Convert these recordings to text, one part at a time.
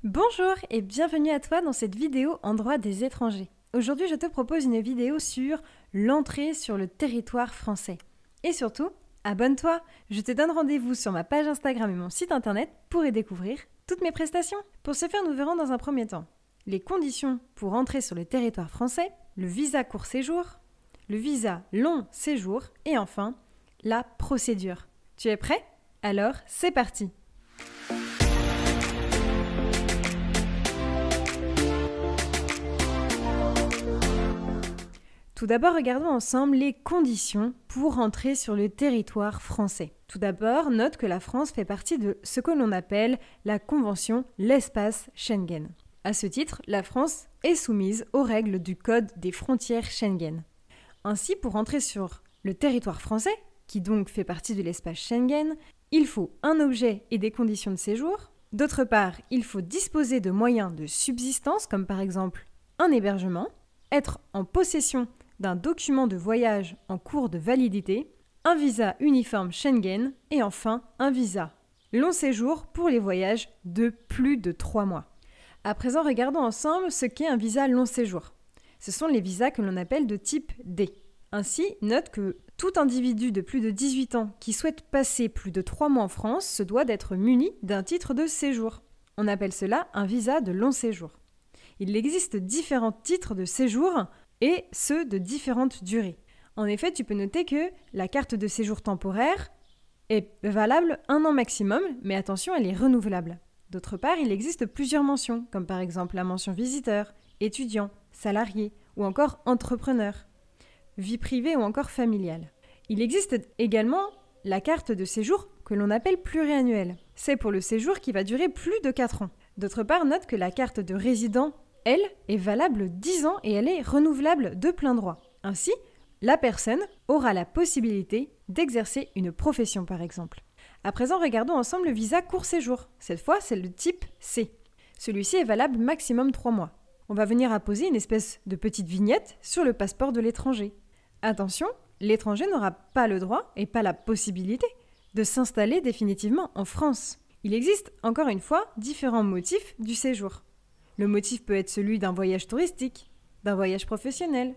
Bonjour et bienvenue à toi dans cette vidéo en droit des étrangers. Aujourd'hui, je te propose une vidéo sur l'entrée sur le territoire français. Et surtout, abonne-toi, je te donne rendez-vous sur ma page Instagram et mon site internet pour y découvrir toutes mes prestations. Pour ce faire, nous verrons dans un premier temps les conditions pour entrer sur le territoire français, le visa court séjour, le visa long séjour et enfin, la procédure. Tu es prêt? Alors, c'est parti! Tout d'abord, regardons ensemble les conditions pour entrer sur le territoire français. Tout d'abord, note que la France fait partie de ce que l'on appelle la Convention l'espace Schengen. À ce titre, la France est soumise aux règles du Code des frontières Schengen. Ainsi, pour entrer sur le territoire français, qui donc fait partie de l'espace Schengen, il faut un objet et des conditions de séjour. D'autre part, il faut disposer de moyens de subsistance, comme par exemple un hébergement, être en possession d'un document de voyage en cours de validité, un visa uniforme Schengen et enfin un visa long séjour pour les voyages de plus de 3 mois. À présent, regardons ensemble ce qu'est un visa long séjour. Ce sont les visas que l'on appelle de type D. Ainsi, note que tout individu de plus de 18 ans qui souhaite passer plus de 3 mois en France se doit d'être muni d'un titre de séjour. On appelle cela un visa de long séjour. Il existe différents titres de séjour et ceux de différentes durées. En effet, tu peux noter que la carte de séjour temporaire est valable 1 an maximum, mais attention, elle est renouvelable. D'autre part, il existe plusieurs mentions, comme par exemple la mention visiteur, étudiant, salarié ou encore entrepreneur, vie privée ou encore familiale. Il existe également la carte de séjour que l'on appelle pluriannuelle. C'est pour le séjour qui va durer plus de 4 ans. D'autre part, note que la carte de résident, elle, est valable 10 ans et elle est renouvelable de plein droit. Ainsi, la personne aura la possibilité d'exercer une profession par exemple. À présent, regardons ensemble le visa court séjour. Cette fois, c'est le type C. Celui-ci est valable maximum 3 mois. On va venir apposer une espèce de petite vignette sur le passeport de l'étranger. Attention, l'étranger n'aura pas le droit et pas la possibilité de s'installer définitivement en France. Il existe, encore une fois, différents motifs du séjour. Le motif peut être celui d'un voyage touristique, d'un voyage professionnel,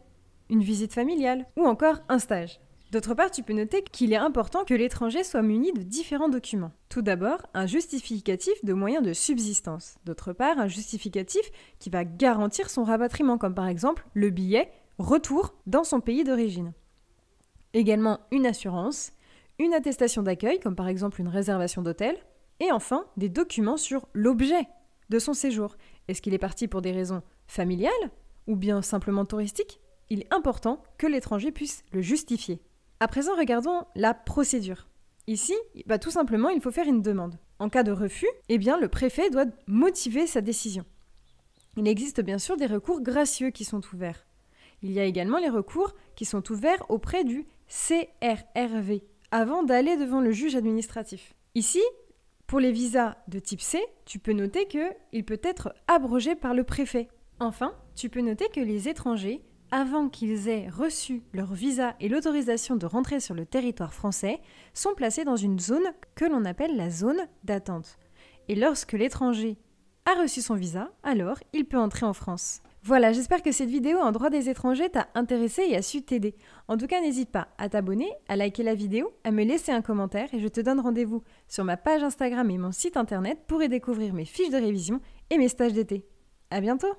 une visite familiale ou encore un stage. D'autre part, tu peux noter qu'il est important que l'étranger soit muni de différents documents. Tout d'abord, un justificatif de moyens de subsistance. D'autre part, un justificatif qui va garantir son rapatriement, comme par exemple le billet retour dans son pays d'origine. Également une assurance, une attestation d'accueil, comme par exemple une réservation d'hôtel, et enfin des documents sur l'objet de son séjour. Est-ce qu'il est parti pour des raisons familiales ou bien simplement touristiques? Il est important que l'étranger puisse le justifier. À présent, regardons la procédure. Ici, tout simplement, il faut faire une demande. En cas de refus, le préfet doit motiver sa décision. Il existe bien sûr des recours gracieux qui sont ouverts. Il y a également les recours qui sont ouverts auprès du CRRV avant d'aller devant le juge administratif. Ici, pour les visas de type C, tu peux noter qu'il peut être abrogé par le préfet. Enfin, tu peux noter que les étrangers, avant qu'ils aient reçu leur visa et l'autorisation de rentrer sur le territoire français, sont placés dans une zone que l'on appelle la zone d'attente. Et lorsque l'étranger a reçu son visa, alors il peut entrer en France. Voilà, j'espère que cette vidéo en droit des étrangers t'a intéressé et a su t'aider. En tout cas, n'hésite pas à t'abonner, à liker la vidéo, à me laisser un commentaire et je te donne rendez-vous sur ma page Instagram et mon site internet pour y découvrir mes fiches de révision et mes stages d'été. À bientôt!